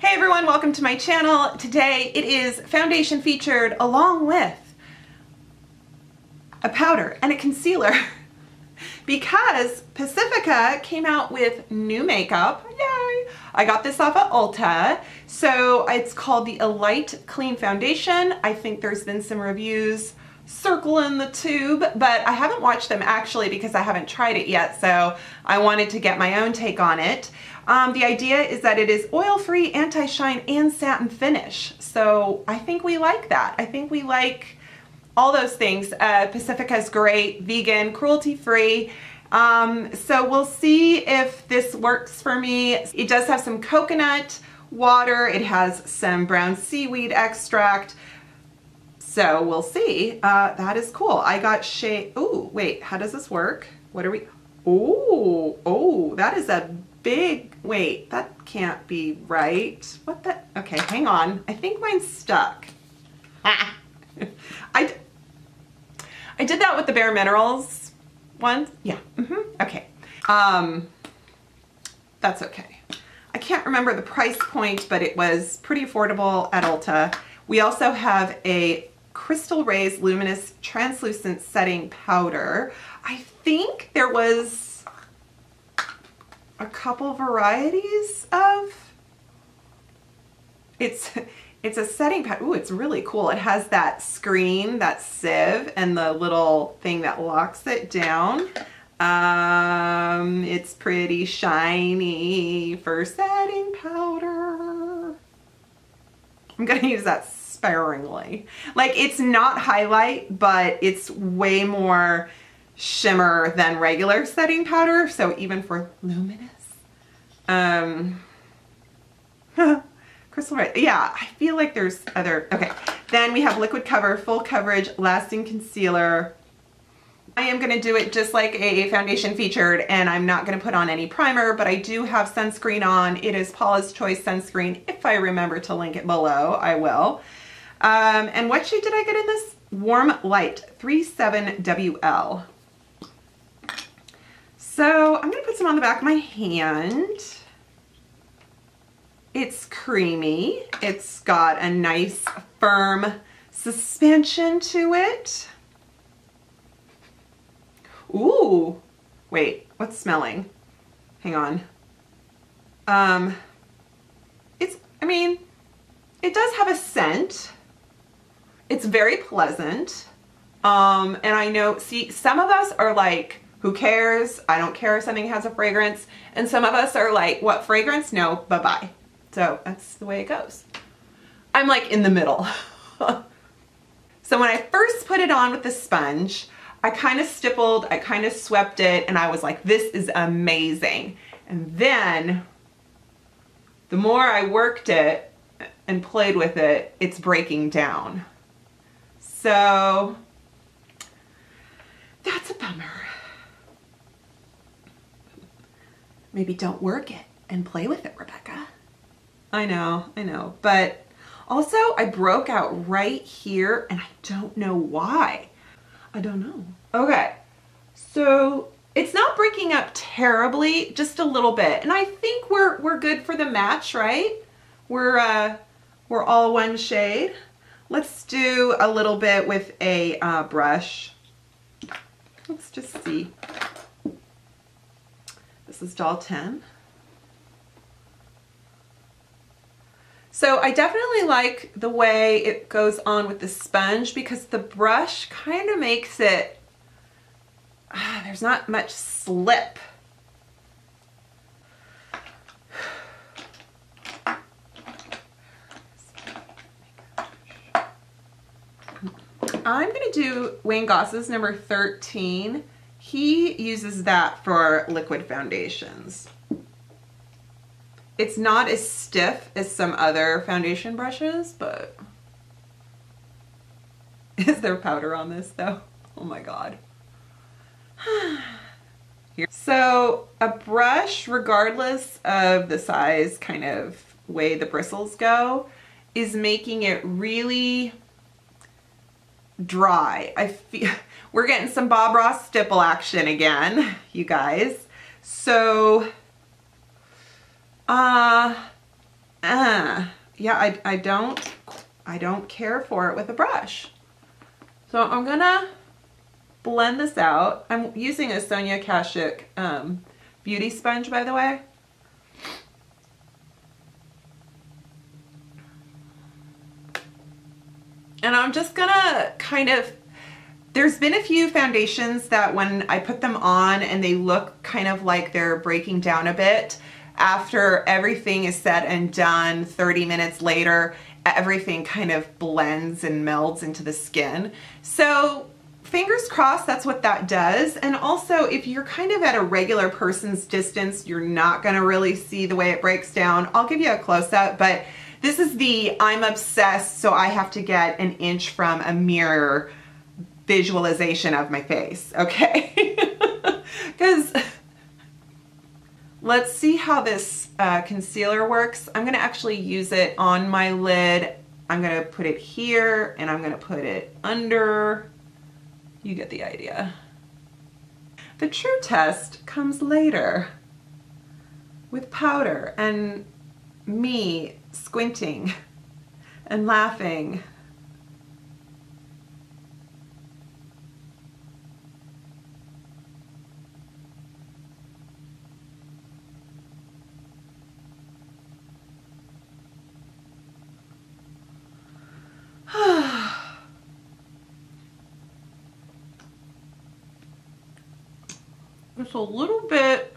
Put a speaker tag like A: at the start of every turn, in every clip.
A: Hey everyone, welcome to my channel. Today it is foundation featured along with a powder and a concealer because Pacifica came out with new makeup. Yay! I got this off at Ulta. So it's called the Alight Clean Foundation. I think there's been some reviews circling the tube, but I haven't watched them actually because I haven't tried it yet, so I wanted to get my own take on it. The idea is that it is oil-free, anti-shine, and satin finish. So I think we like that. I think we like all those things. Pacifica's great, vegan, cruelty-free. So we'll see if this works for me. It does have some coconut water. It has some brown seaweed extract. So we'll see. That is cool. I got shade. Oh, wait, how does this work? What are we? Oh, that is a big, wait, that can't be right. What the? Okay, hang on. I think mine's stuck. I did that with the Bare Minerals one. Yeah. Okay. That's okay. I can't remember the price point, but it was pretty affordable at Ulta. We also have a Crystal Rays Luminous Translucent Setting Powder. I think there was a couple varieties of, it's a setting powder. Ooh, it's really cool. It has that screen, that sieve, and the little thing that locks it down. It's pretty shiny for setting powder. I'm gonna use that sparingly. Like, it's not highlight, but it's way more shimmer than regular setting powder. So even for Luminous, Crystal Red. Yeah, I feel like there's other, okay. Then we have Liquid Cover, Full Coverage, Lasting Concealer. I am gonna do it just like a foundation featured, and I'm not gonna put on any primer, but I do have sunscreen on. It is Paula's Choice sunscreen. If I remember to link it below, I will. And what shade did I get in this? Warm Light 37WL. So I'm gonna put some on the back of my hand. It's creamy. It's got a nice firm suspension to it. Ooh, wait, what's smelling? Hang on. I mean, it does have a scent. It's very pleasant. And I know, see, some of us are like, who cares? I don't care if something has a fragrance. And some of us are like, what fragrance? No, bye-bye. So that's the way it goes. I'm like in the middle. So when I first put it on with the sponge, I kind of stippled, I kind of swept it, and I was like, this is amazing. And then the more I worked it and played with it, it's breaking down. So that's a bummer. Maybe don't work it and play with it, Rebecca. I know. But also I broke out right here and I don't know why. I don't know. Okay, so it's not breaking up terribly, just a little bit. And I think we're good for the match, right? We're all one shade. Let's do a little bit with a brush. Let's just see. This is Doll 10. So I definitely like the way it goes on with the sponge because the brush kind of makes it, there's not much slip. I'm gonna do Wayne Goss's number 13. He uses that for liquid foundations. It's not as stiff as some other foundation brushes, but is there powder on this though? Oh my God. Here. So a brush, regardless of the size, kind of way the bristles go, is making it really dry. I feel we're getting some Bob Ross stipple action again, you guys. So yeah, I don't care for it with a brush. So I'm gonna blend this out. I'm using a Sonia Kashuk beauty sponge, by the way. And I'm just gonna kind of, there's been a few foundations that when I put them on and they look kind of like they're breaking down a bit, after everything is said and done, 30 minutes later, everything kind of blends and melds into the skin. So fingers crossed that's what that does. And also, if you're kind of at a regular person's distance, you're not gonna really see the way it breaks down. I'll give you a close-up, but this is the I'm obsessed, so I have to get an inch from a mirror visualization of my face, okay? Because let's see how this concealer works. I'm gonna actually use it on my lid. I'm gonna put it here and I'm gonna put it under. You get the idea. The true test comes later with powder and me squinting and laughing. It's a little bit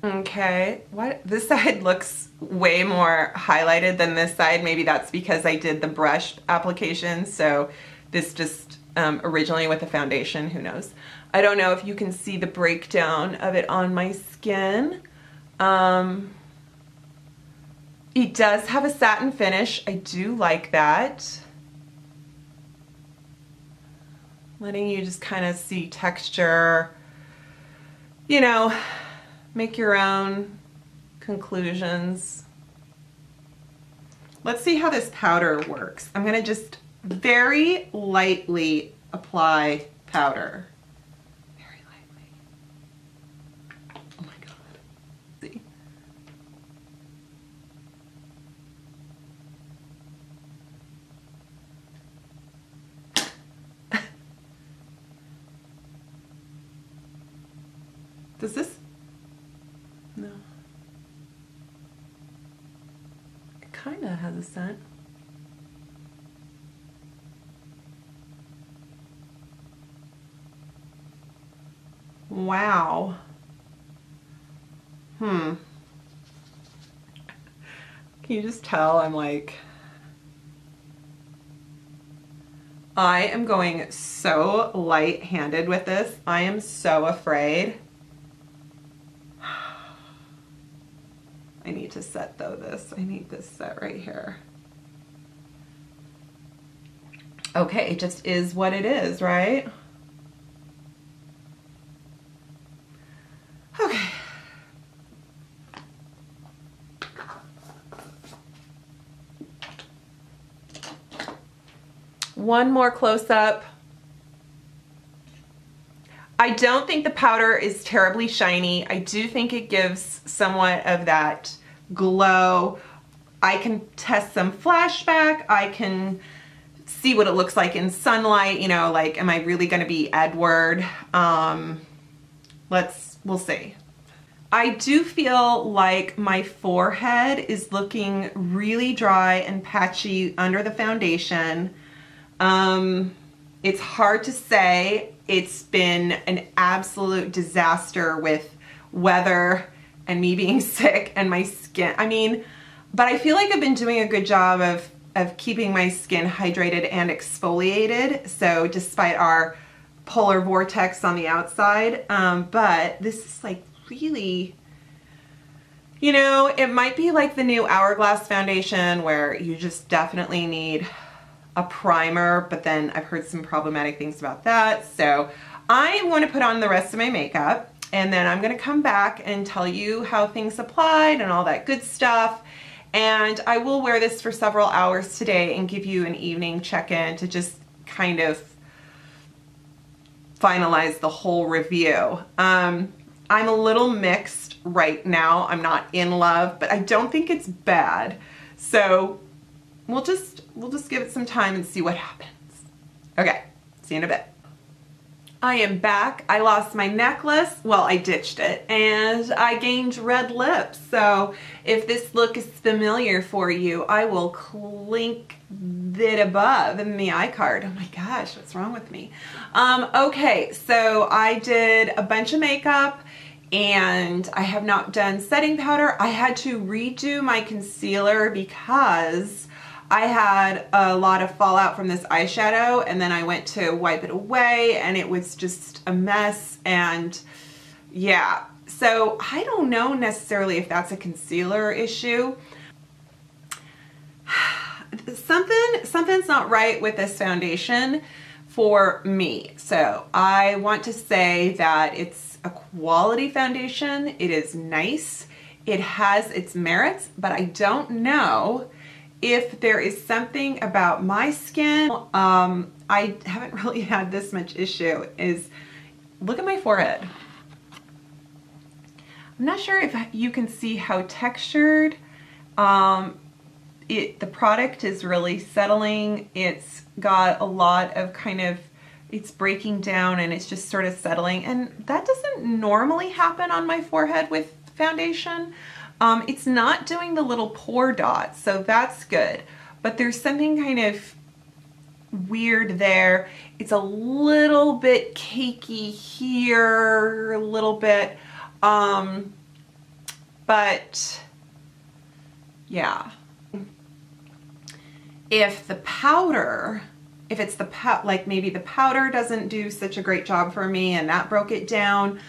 A: okay, what? This side looks way more highlighted than this side. Maybe that's because I did the brush application, so this just originally with the foundation, who knows. I don't know if you can see the breakdown of it on my skin. It does have a satin finish. I do like that. Letting you just kind of see texture, you know, make your own conclusions. Let's see how this powder works. I'm gonna just very lightly apply powder. Very lightly. Oh my God. See? Does this? No. It kind of has a scent. Wow. Can you just tell I'm like, I am going so light-handed with this. I am so afraid. I need to set though this. I need this set right here. Okay, it just is what it is, right? Okay. One more close-up. I don't think the powder is terribly shiny. I do think it gives somewhat of that glow. I can test some flashback. I can see what it looks like in sunlight. You know, like, am I really gonna be Edward? We'll see. I do feel like my forehead is looking really dry and patchy under the foundation. It's hard to say. It's been an absolute disaster with weather and me being sick and my skin. I mean, but I feel like I've been doing a good job of keeping my skin hydrated and exfoliated. So despite our polar vortex on the outside, but this is like really, you know, it might be like the new Hourglass foundation where you just definitely need a primer, but then I've heard some problematic things about that. So I am going to put on the rest of my makeup and then I'm going to come back and tell you how things applied and all that good stuff. And I will wear this for several hours today and give you an evening check-in to just kind of finalize the whole review. I'm a little mixed right now. I'm not in love, but I don't think it's bad. So we'll just give it some time and see what happens. Okay, see you in a bit. I am back. I lost my necklace. Well, I ditched it, and I gained red lips. So if this look is familiar for you, I will link it above in the iCard. Oh my gosh, what's wrong with me? Okay, so I did a bunch of makeup, and I have not done setting powder. I had to redo my concealer because I had a lot of fallout from this eyeshadow, and then I went to wipe it away and it was just a mess. And yeah, so I don't know necessarily if that's a concealer issue. Something's not right with this foundation for me. So I want to say that it's a quality foundation. It is nice. It has its merits, but I don't know if there is something about my skin. I haven't really had this much issue. Look at my forehead. I'm not sure if you can see how textured the product is really settling. It's got a lot of it's breaking down and it's just sort of settling, and that doesn't normally happen on my forehead with foundation. It's not doing the little pore dots, so that's good. But there's something kind of weird there. It's a little bit cakey here, a little bit. But yeah. If maybe the powder doesn't do such a great job for me and that broke it down.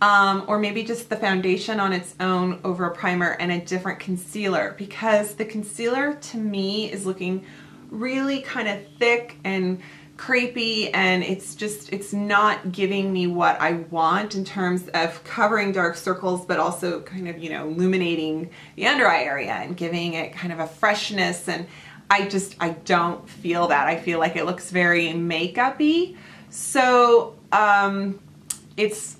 A: Or maybe just the foundation on its own over a primer and a different concealer, because the concealer to me is looking really kind of thick and crepey, and it's not giving me what I want in terms of covering dark circles, but also kind of, illuminating the under eye area and giving it kind of a freshness. And I don't feel that. I feel like it looks very makeup-y. So it's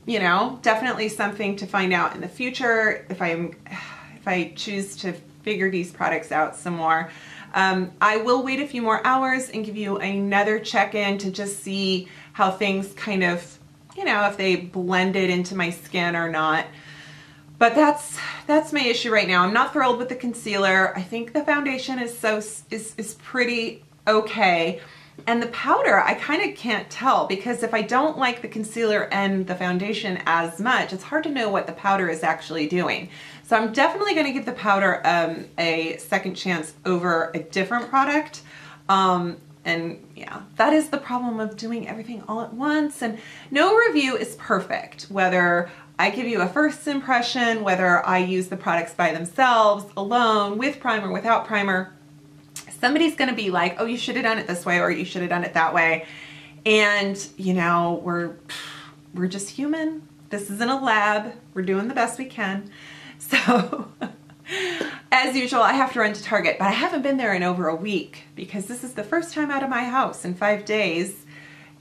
A: definitely something to find out in the future if I choose to figure these products out some more. I will wait a few more hours and give you another check-in to just see how things kind of, if they blended into my skin or not. But that's my issue right now. I'm not thrilled with the concealer. I think the foundation is pretty okay. And the powder, I kind of can't tell, because if I don't like the concealer and the foundation as much, it's hard to know what the powder is actually doing. So I'm definitely going to give the powder a second chance over a different product. And yeah, that is the problem of doing everything all at once. And no review is perfect, whether I give you a first impression, whether I use the products by themselves, alone, with primer, without primer. Somebody's going to be like, oh, you should have done it this way, or you should have done it that way. And, we're just human. This isn't a lab. We're doing the best we can. So, as usual, I have to run to Target, but I haven't been there in over a week because this is the first time out of my house in 5 days,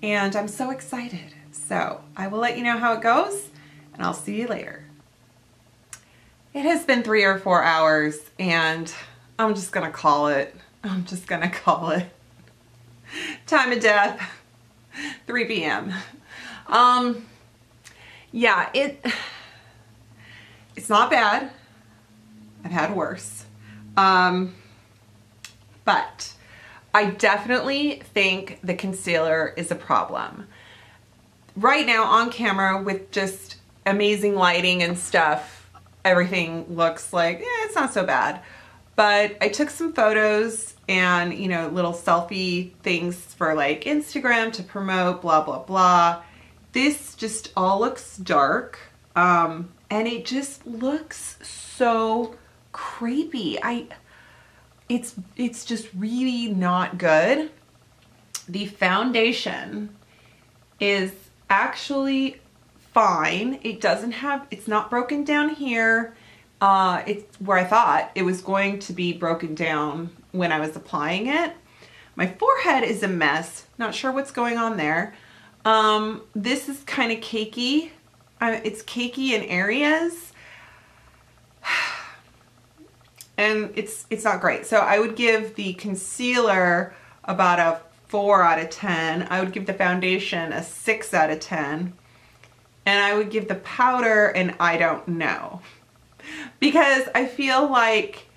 A: and I'm so excited. So, I will let you know how it goes, and I'll see you later. It has been 3 or 4 hours, and I'm just going to call it. I'm just gonna call it. Time of death, 3 p.m. Yeah, it's not bad. I've had worse. But I definitely think the concealer is a problem. Right now on camera with just amazing lighting and stuff, everything looks like, it's not so bad. But I took some photos and, little selfie things for like Instagram to promote, blah, blah, blah. This just all looks dark. And it just looks so crepey. It's just really not good. The foundation is actually fine. It's not broken down here. It's where I thought it was going to be broken down when I was applying it. My forehead is a mess. Not sure what's going on there. This is kind of cakey. It's cakey in areas. And it's not great. So I would give the concealer about a 4 out of 10. I would give the foundation a 6 out of 10. And I would give the powder an I don't know. Because I feel like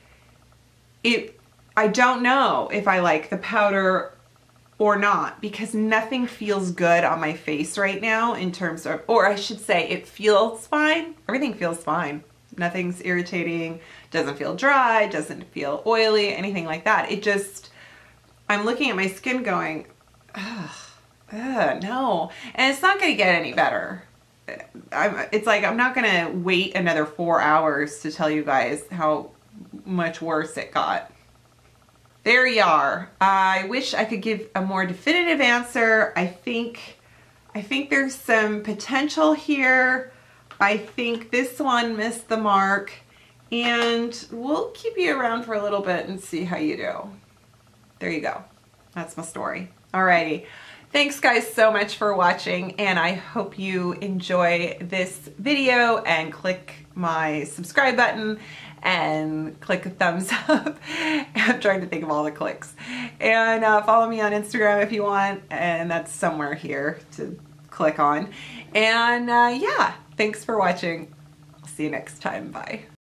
A: I don't know if I like the powder or not, because nothing feels good on my face right now in terms of, or I should say it feels fine. Everything feels fine. Nothing's irritating, doesn't feel dry, doesn't feel oily, anything like that. It just, I'm looking at my skin going, ugh, no. And it's not gonna get any better. It's like, I'm not gonna wait another 4 hours to tell you guys how much worse it got. There you are. I wish I could give a more definitive answer. I think there's some potential here. I think this one missed the mark, and we'll keep you around for a little bit and see how you do. There you go. That's my story. Alrighty. Thanks guys so much for watching, and I hope you enjoy this video and click my subscribe button and click a thumbs up. I'm trying to think of all the clicks. And follow me on Instagram if you want, and that's somewhere here to click on. And yeah, thanks for watching. I'll see you next time. Bye.